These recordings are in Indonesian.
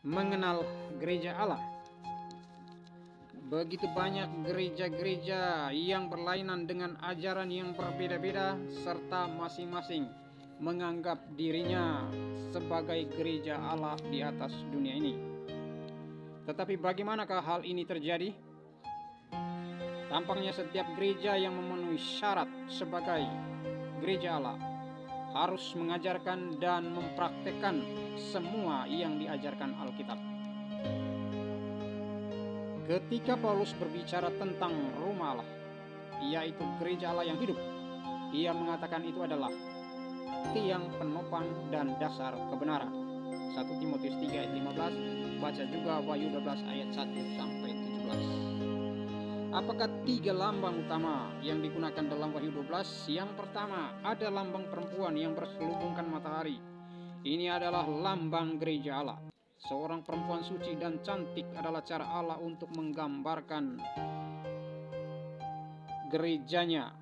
mengenal gereja Allah. Begitu banyak gereja-gereja yang berlainan dengan ajaran yang berbeda-beda, serta masing-masing menganggap dirinya sebagai gereja Allah di atas dunia ini. Tetapi bagaimanakah hal ini terjadi? Tampaknya setiap gereja yang memenuhi syarat sebagai gereja Allah harus mengajarkan dan mempraktekkan semua yang diajarkan Alkitab. Ketika Paulus berbicara tentang rumah Allah, yaitu gereja Allah yang hidup, ia mengatakan itu adalah tiang penopang dan dasar kebenaran. 1 Timotius 3 ayat 15, baca juga Wahyu 12 ayat 1 sampai 17. Apakah 3 lambang utama yang digunakan dalam Wahyu 12? Yang pertama, ada lambang perempuan yang berselubungkan matahari. Ini adalah lambang gereja Allah. Seorang perempuan suci dan cantik adalah cara Allah untuk menggambarkan gerejanya.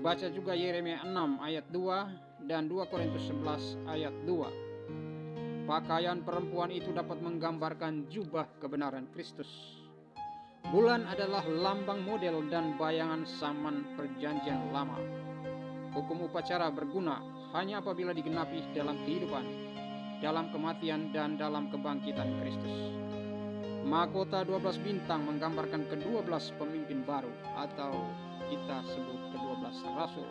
Baca juga Yeremia 6 ayat 2 dan 2 Korintus 11 ayat 2. Pakaian perempuan itu dapat menggambarkan jubah kebenaran Kristus. Bulan adalah lambang model dan bayangan zaman perjanjian lama. Hukum upacara berguna hanya apabila digenapi dalam kehidupan, dalam kematian, dan dalam kebangkitan Kristus. Mahkota 12 bintang menggambarkan ke-12 pemimpin baru, atau kita sebut ke-12 rasul.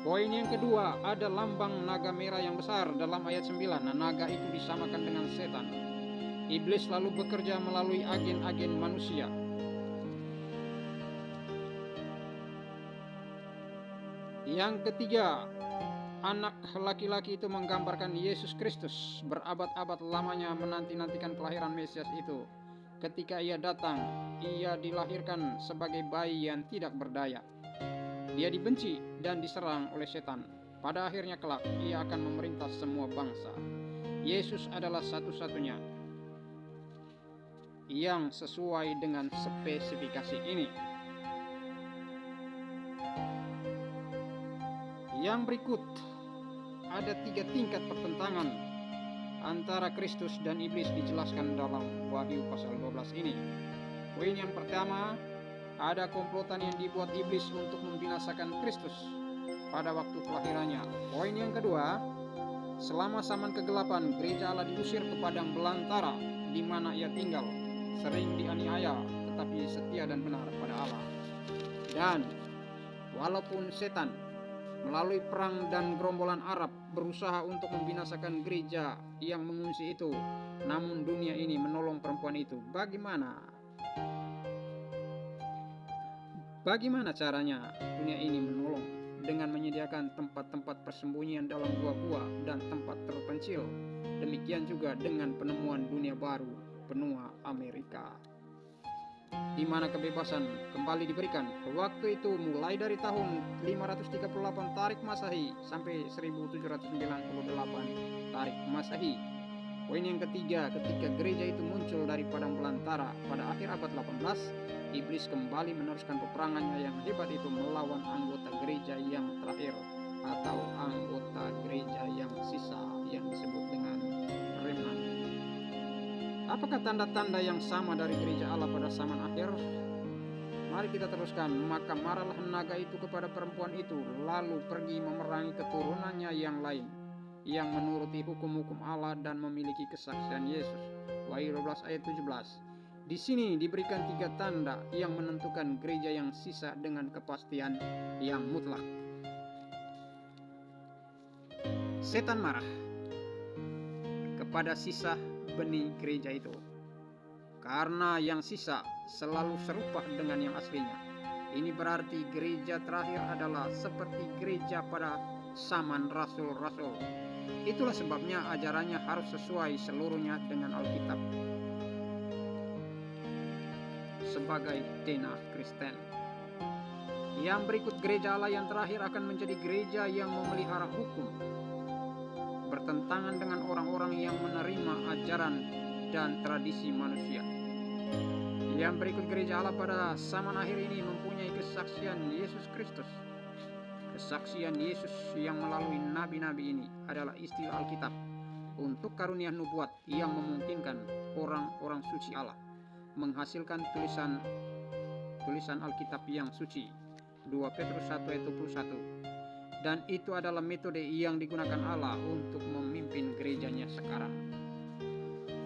Poin yang kedua, ada lambang naga merah yang besar dalam ayat 9. Naga itu disamakan dengan setan. Iblis lalu bekerja melalui agen-agen manusia. Yang ketiga, anak laki-laki itu menggambarkan Yesus Kristus. Berabad-abad lamanya menanti-nantikan kelahiran Mesias itu. Ketika ia datang, ia dilahirkan sebagai bayi yang tidak berdaya. Dia dibenci dan diserang oleh setan. Pada akhirnya kelak, ia akan memerintah semua bangsa. Yesus adalah satu-satunya yang sesuai dengan spesifikasi ini. Yang berikut, ada 3 tingkat pertentangan antara Kristus dan iblis dijelaskan dalam Wahyu pasal 12 ini. Poin yang pertama, ada komplotan yang dibuat iblis untuk membinasakan Kristus pada waktu kelahirannya. Poin yang kedua, selama zaman kegelapan, gereja Allah diusir ke padang belantara di mana ia tinggal, sering dianiaya tetapi setia dan benar pada Allah. Dan walaupun setan melalui perang dan gerombolan Arab berusaha untuk membinasakan gereja yang mengungsi itu, namun dunia ini menolong perempuan itu. Bagaimana caranya dunia ini menolong? Dengan menyediakan tempat-tempat persembunyian dalam gua-gua dan tempat terpencil. Demikian juga dengan penemuan dunia baru, benua Amerika, di mana kebebasan kembali diberikan. Waktu itu mulai dari tahun 538 Tarik Masehi sampai 1798 Tarik Masehi. Poin yang ketiga, ketika gereja itu muncul dari padang belantara pada akhir abad 18, iblis kembali meneruskan peperangannya yang hebat itu melawan anggota gereja yang terakhir atau anggota gereja yang sisa yang disebut dengan remnant. Apakah tanda-tanda yang sama dari gereja Allah pada zaman akhir? Mari kita teruskan. Maka marahlah naga itu kepada perempuan itu, lalu pergi memerangi keturunannya yang lain, yang menuruti hukum-hukum Allah dan memiliki kesaksian Yesus. Wahyu 12 ayat 17. Di sini diberikan 3 tanda yang menentukan gereja yang sisa dengan kepastian yang mutlak. Setan marah kepada sisa benih gereja itu, karena yang sisa selalu serupa dengan yang aslinya. Ini berarti gereja terakhir adalah seperti gereja pada zaman rasul-rasul. Itulah sebabnya ajarannya harus sesuai seluruhnya dengan Alkitab sebagai DNA Kristen. Yang berikut, gereja Allah yang terakhir akan menjadi gereja yang memelihara hukum, bertentangan dengan orang-orang yang menerima ajaran dan tradisi manusia. Yang berikut, gereja Allah pada zaman akhir ini mempunyai kesaksian Yesus Kristus. Kesaksian Yesus yang melalui nabi-nabi ini adalah istilah Alkitab untuk karunia nubuat yang memungkinkan orang-orang suci Allah menghasilkan tulisan Alkitab yang suci. 2 Petrus 1 ayat 21. Dan itu adalah metode yang digunakan Allah untuk memimpin gerejanya sekarang.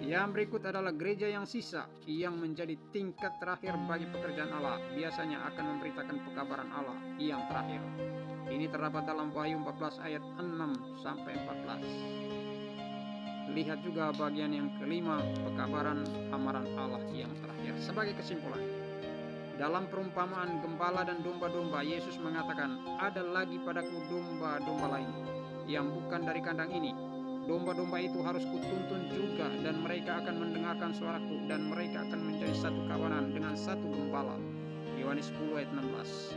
Yang berikut adalah gereja yang sisa, yang menjadi tingkat terakhir bagi pekerjaan Allah, biasanya akan memberitakan pekabaran Allah yang terakhir. Ini terdapat dalam Wahyu 14 ayat 6-14. Lihat juga bagian yang kelima, pekabaran amaran Allah yang terakhir. Sebagai kesimpulan, dalam perumpamaan gembala dan domba-domba, Yesus mengatakan, ada lagi padaku domba-domba lain yang bukan dari kandang ini. Domba-domba itu harus kutuntun juga, dan mereka akan mendengarkan suaraku, dan mereka akan menjadi satu kawanan dengan satu gembala. Yohanes 10 ayat 16.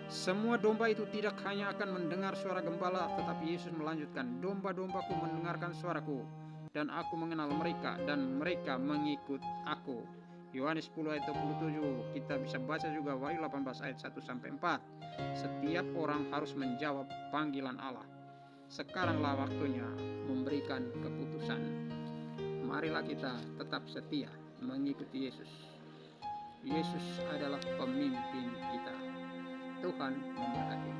Semua domba itu tidak hanya akan mendengar suara gembala, tetapi Yesus melanjutkan, domba-dombaku mendengarkan suaraku, dan aku mengenal mereka, dan mereka mengikut aku. Yohanes 10 ayat 27. Kita bisa baca juga Wahyu 18 ayat 1-4. Setiap orang harus menjawab panggilan Allah. Sekaranglah waktunya memberikan keputusan. Marilah kita tetap setia mengikuti Yesus. Yesus adalah pemimpin kita. Tuhan memberkati.